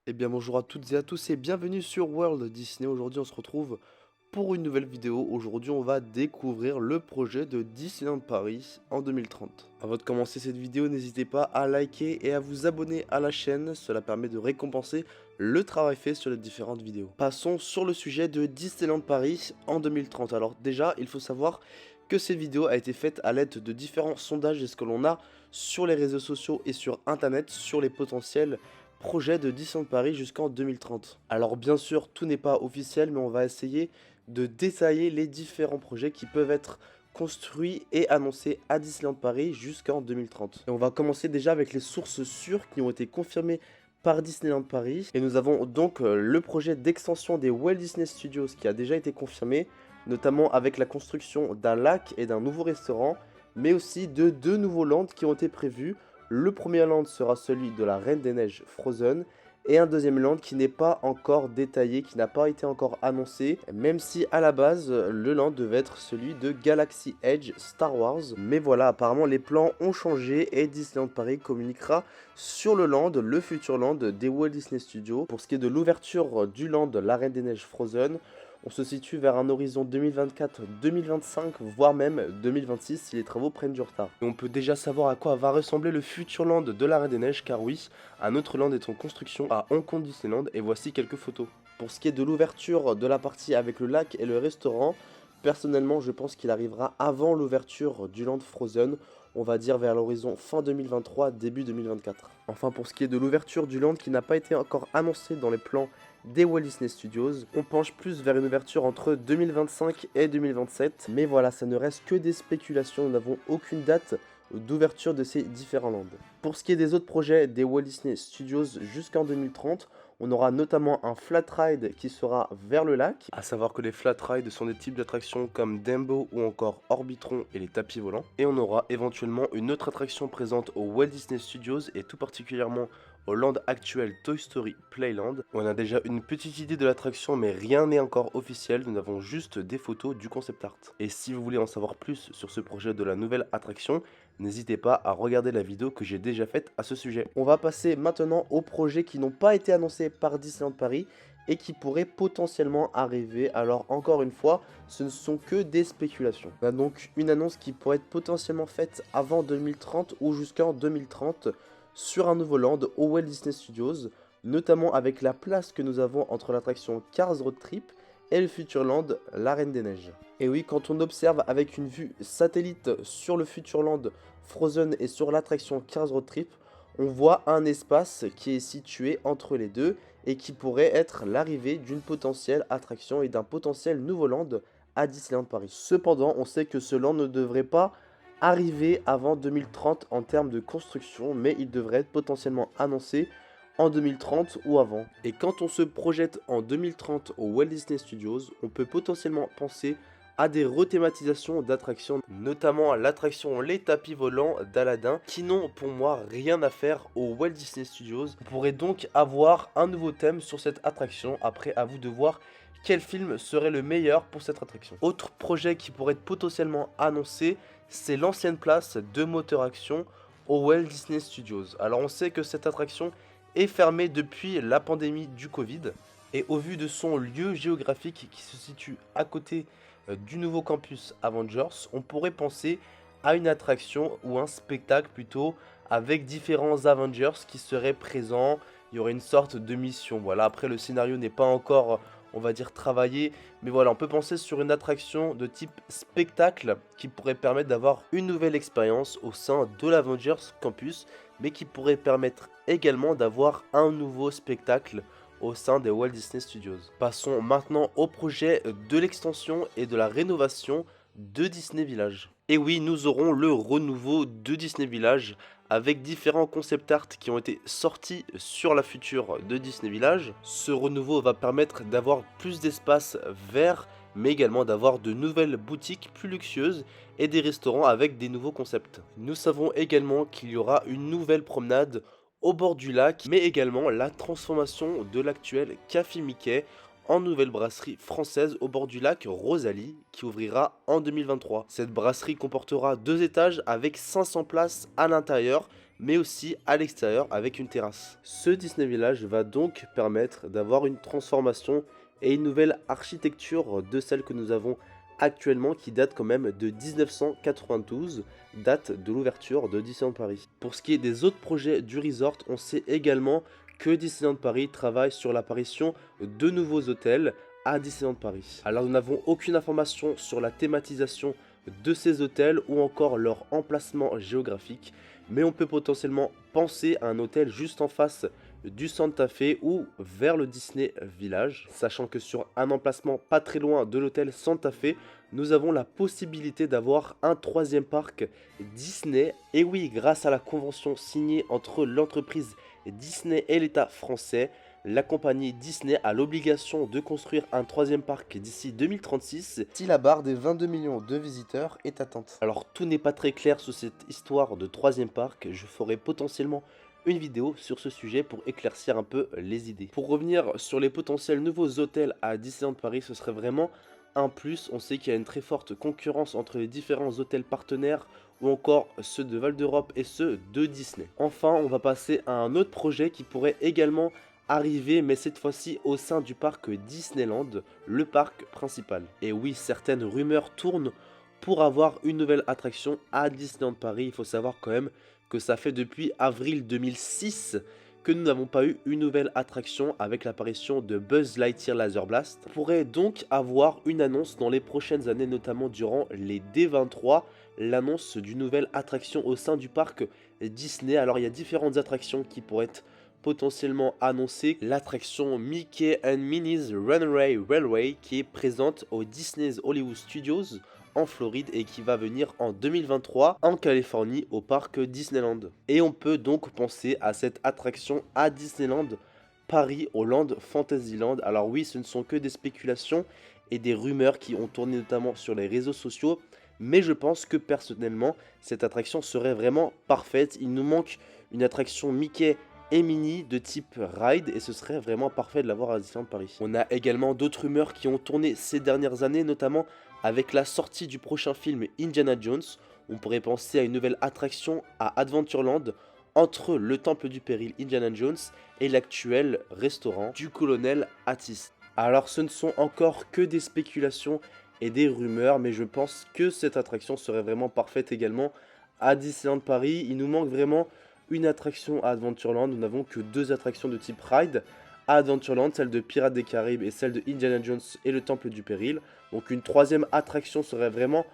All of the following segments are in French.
Eh bien bonjour à toutes et à tous et bienvenue sur World Disney. Aujourd'hui on se retrouve pour une nouvelle vidéo. Aujourd'hui on va découvrir le projet de Disneyland Paris en 2030. Avant de commencer cette vidéo, n'hésitez pas à liker et à vous abonner à la chaîne. Cela permet de récompenser le travail fait sur les différentes vidéos. Passons sur le sujet de Disneyland Paris en 2030. Alors déjà, il faut savoir que cette vidéo a été faite à l'aide de différents sondages et ce que l'on a sur les réseaux sociaux et sur internet sur les potentiels projet de Disneyland Paris jusqu'en 2030. Alors bien sûr, tout n'est pas officiel, mais on va essayer de détailler les différents projets qui peuvent être construits et annoncés à Disneyland Paris jusqu'en 2030. Et on va commencer déjà avec les sources sûres qui ont été confirmées par Disneyland Paris. Et nous avons donc le projet d'extension des Walt Disney Studios qui a déjà été confirmé, notamment avec la construction d'un lac et d'un nouveau restaurant, mais aussi de deux nouveaux lands qui ont été prévus. Le premier land sera celui de la Reine des Neiges Frozen et un deuxième land qui n'est pas encore détaillé, qui n'a pas été encore annoncé, même si à la base le land devait être celui de Galaxy Edge Star Wars. Mais voilà, apparemment les plans ont changé et Disneyland Paris communiquera sur le land, le futur land des Walt Disney Studios. Pour ce qui est de l'ouverture du land La Reine des Neiges Frozen, on se situe vers un horizon 2024-2025, voire même 2026 si les travaux prennent du retard. Et on peut déjà savoir à quoi va ressembler le futur land de la Reine des Neiges, car oui, un autre land est en construction à Hong Kong Disneyland, et voici quelques photos. Pour ce qui est de l'ouverture de la partie avec le lac et le restaurant, personnellement je pense qu'il arrivera avant l'ouverture du land Frozen, on va dire vers l'horizon fin 2023, début 2024. Enfin pour ce qui est de l'ouverture du land qui n'a pas été encore annoncé dans les plans des Walt Disney Studios, on penche plus vers une ouverture entre 2025 et 2027, mais voilà, ça ne reste que des spéculations, nous n'avons aucune date d'ouverture de ces différents lands. Pour ce qui est des autres projets des Walt Disney Studios jusqu'en 2030, on aura notamment un flat ride qui sera vers le lac, à savoir que les flat rides sont des types d'attractions comme Dumbo ou encore Orbitron et les tapis volants, et on aura éventuellement une autre attraction présente au Walt Disney Studios et tout particulièrement au land actuel Toy Story Playland. On a déjà une petite idée de l'attraction mais rien n'est encore officiel, nous avons juste des photos du concept art. Et si vous voulez en savoir plus sur ce projet de la nouvelle attraction, n'hésitez pas à regarder la vidéo que j'ai déjà faite à ce sujet. On va passer maintenant aux projets qui n'ont pas été annoncés par Disneyland Paris et qui pourraient potentiellement arriver. Alors encore une fois, ce ne sont que des spéculations. On a donc une annonce qui pourrait être potentiellement faite avant 2030 ou jusqu'en 2030 sur un nouveau land au Walt Disney Studios, notamment avec la place que nous avons entre l'attraction Cars Road Trip et le futur land La Reine des Neiges. Et oui, quand on observe avec une vue satellite sur le futur land Frozen et sur l'attraction Cars Road Trip, on voit un espace qui est situé entre les deux et qui pourrait être l'arrivée d'une potentielle attraction et d'un potentiel nouveau land à Disneyland Paris. Cependant, on sait que ce land ne devrait pas arriver avant 2030 en termes de construction, mais il devrait être potentiellement annoncé en 2030 ou avant. Et quand on se projette en 2030 au Walt Disney Studios, on peut potentiellement penser à des rethématisations d'attractions, notamment l'attraction Les Tapis Volants d'Aladin, qui n'ont pour moi rien à faire au Walt Disney Studios. On pourrait donc avoir un nouveau thème sur cette attraction, après à vous de voir quel film serait le meilleur pour cette attraction. Autre projet qui pourrait être potentiellement annoncé, c'est l'ancienne place de Moteur Action au Walt Disney Studios. Alors on sait que cette attraction est fermée depuis la pandémie du Covid, et au vu de son lieu géographique qui se situe à côté du nouveau campus Avengers, on pourrait penser à une attraction ou un spectacle plutôt avec différents Avengers qui seraient présents. Il y aurait une sorte de mission. Voilà, après le scénario n'est pas encore, on va dire, travaillé, mais voilà, on peut penser sur une attraction de type spectacle qui pourrait permettre d'avoir une nouvelle expérience au sein de l'Avengers Campus, mais qui pourrait permettre également d'avoir un nouveau spectacle au sein des Walt Disney Studios. Passons maintenant au projet de l'extension et de la rénovation de Disney Village. Et oui, nous aurons le renouveau de Disney Village avec différents concept art qui ont été sortis sur la future de Disney Village. Ce renouveau va permettre d'avoir plus d'espace vert, mais également d'avoir de nouvelles boutiques plus luxueuses et des restaurants avec des nouveaux concepts. Nous savons également qu'il y aura une nouvelle promenade au bord du lac, mais également la transformation de l'actuel Café Mickey en nouvelle brasserie française au bord du lac Rosalie qui ouvrira en 2023. Cette brasserie comportera 2 étages avec 500 places à l'intérieur mais aussi à l'extérieur avec une terrasse. Ce Disney Village va donc permettre d'avoir une transformation et une nouvelle architecture de celle que nous avons actuellement qui date quand même de 1992, date de l'ouverture de Disneyland Paris. Pour ce qui est des autres projets du resort, on sait également que Disneyland Paris travaille sur l'apparition de nouveaux hôtels à Disneyland Paris. Alors nous n'avons aucune information sur la thématisation de ces hôtels ou encore leur emplacement géographique, mais on peut potentiellement penser à un hôtel juste en face du Santa Fe ou vers le Disney Village, sachant que sur un emplacement pas très loin de l'hôtel Santa Fe, nous avons la possibilité d'avoir un troisième parc Disney. Et oui, grâce à la convention signée entre l'entreprise Disney et l'État français, la compagnie Disney a l'obligation de construire un troisième parc d'ici 2036 si la barre des 22 millions de visiteurs est atteinte. Alors tout n'est pas très clair sur cette histoire de troisième parc, je ferai potentiellement une vidéo sur ce sujet pour éclaircir un peu les idées. Pour revenir sur les potentiels nouveaux hôtels à Disneyland Paris, ce serait vraiment un plus. On sait qu'il y a une très forte concurrence entre les différents hôtels partenaires ou encore ceux de Val d'Europe et ceux de Disney. Enfin, on va passer à un autre projet qui pourrait également arriver, mais cette fois-ci au sein du parc Disneyland, le parc principal. Et oui, certaines rumeurs tournent pour avoir une nouvelle attraction à Disneyland Paris. Il faut savoir quand même que ça fait depuis avril 2006 que nous n'avons pas eu une nouvelle attraction avec l'apparition de Buzz Lightyear Laser Blast. On pourrait donc avoir une annonce dans les prochaines années, notamment durant les D23, l'annonce d'une nouvelle attraction au sein du parc Disney. Alors il y a différentes attractions qui pourraient être potentiellement annoncées. L'attraction Mickey and Minnie's Runaway Railway qui est présente au Disney's Hollywood Studios en Floride et qui va venir en 2023 en Californie au parc Disneyland. Et on peut donc penser à cette attraction à Disneyland Paris au Land Fantasyland. Alors oui, ce ne sont que des spéculations et des rumeurs qui ont tourné notamment sur les réseaux sociaux, mais je pense que personnellement cette attraction serait vraiment parfaite. Il nous manque une attraction Mickey et Minnie de type ride et ce serait vraiment parfait de l'avoir à Disneyland Paris. On a également d'autres rumeurs qui ont tourné ces dernières années, notamment avec la sortie du prochain film Indiana Jones. On pourrait penser à une nouvelle attraction à Adventureland entre le Temple du Péril Indiana Jones et l'actuel restaurant du colonel Attis. Alors ce ne sont encore que des spéculations et des rumeurs, mais je pense que cette attraction serait vraiment parfaite également à Disneyland Paris. Il nous manque vraiment une attraction à Adventureland. Nous n'avons que deux attractions de type ride à Adventureland, celle de Pirates des Caraïbes et celle de Indiana Jones et le Temple du Péril. Donc une troisième attraction serait vraiment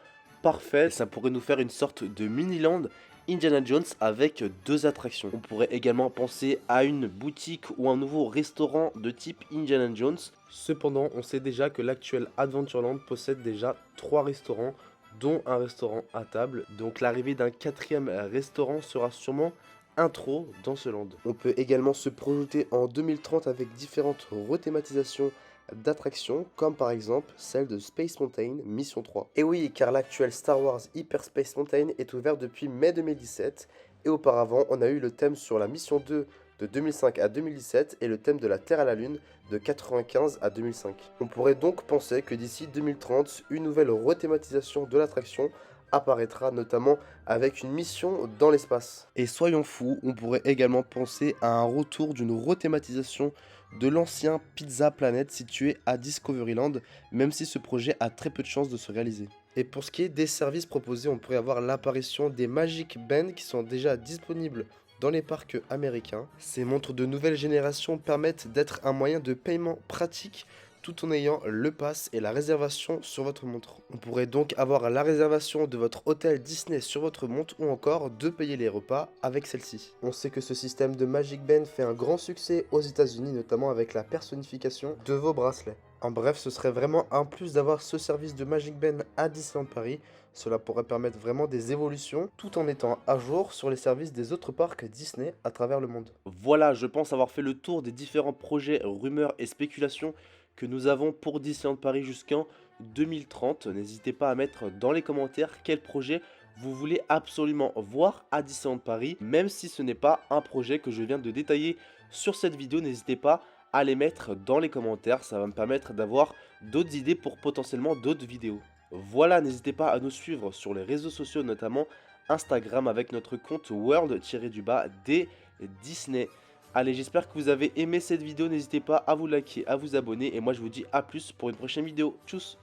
parfaite. Ça pourrait nous faire une sorte de mini-land Indiana Jones avec deux attractions. On pourrait également penser à une boutique ou un nouveau restaurant de type Indiana Jones. Cependant, on sait déjà que l'actuel Adventureland possède déjà 3 restaurants, dont un restaurant à table. Donc l'arrivée d'un 4e restaurant sera sûrement un trop dans ce land. On peut également se projeter en 2030 avec différentes rethématisations d'attractions, comme par exemple celle de Space Mountain Mission 3. Et oui, car l'actuel Star Wars Hyperspace Mountain est ouvert depuis mai 2017, et auparavant on a eu le thème sur la Mission 2 de 2005 à 2017 et le thème de la Terre à la Lune de 95 à 2005. On pourrait donc penser que d'ici 2030, une nouvelle rethématisation de l'attraction apparaîtra notamment avec une mission dans l'espace. Et soyons fous, on pourrait également penser à un retour d'une rethématisation de l'ancien Pizza Planet situé à Discoveryland, même si ce projet a très peu de chances de se réaliser. Et pour ce qui est des services proposés, on pourrait avoir l'apparition des Magic Band qui sont déjà disponibles dans les parcs américains. Ces montres de nouvelle génération permettent d'être un moyen de paiement pratique tout en ayant le pass et la réservation sur votre montre. On pourrait donc avoir la réservation de votre hôtel Disney sur votre montre ou encore de payer les repas avec celle-ci. On sait que ce système de Magic Band fait un grand succès aux États-Unis, notamment avec la personnification de vos bracelets. En bref, ce serait vraiment un plus d'avoir ce service de Magic Band à Disneyland Paris. Cela pourrait permettre vraiment des évolutions tout en étant à jour sur les services des autres parcs Disney à travers le monde. Voilà, je pense avoir fait le tour des différents projets, rumeurs et spéculations que nous avons pour Disneyland Paris jusqu'en 2030. N'hésitez pas à mettre dans les commentaires quel projet vous voulez absolument voir à Disneyland Paris. Même si ce n'est pas un projet que je viens de détailler sur cette vidéo, n'hésitez pas à les mettre dans les commentaires. Ça va me permettre d'avoir d'autres idées pour potentiellement d'autres vidéos. Voilà, n'hésitez pas à nous suivre sur les réseaux sociaux, notamment Instagram avec notre compte world-d Disney. Allez, j'espère que vous avez aimé cette vidéo, n'hésitez pas à vous liker, à vous abonner et moi je vous dis à plus pour une prochaine vidéo. Tchuss!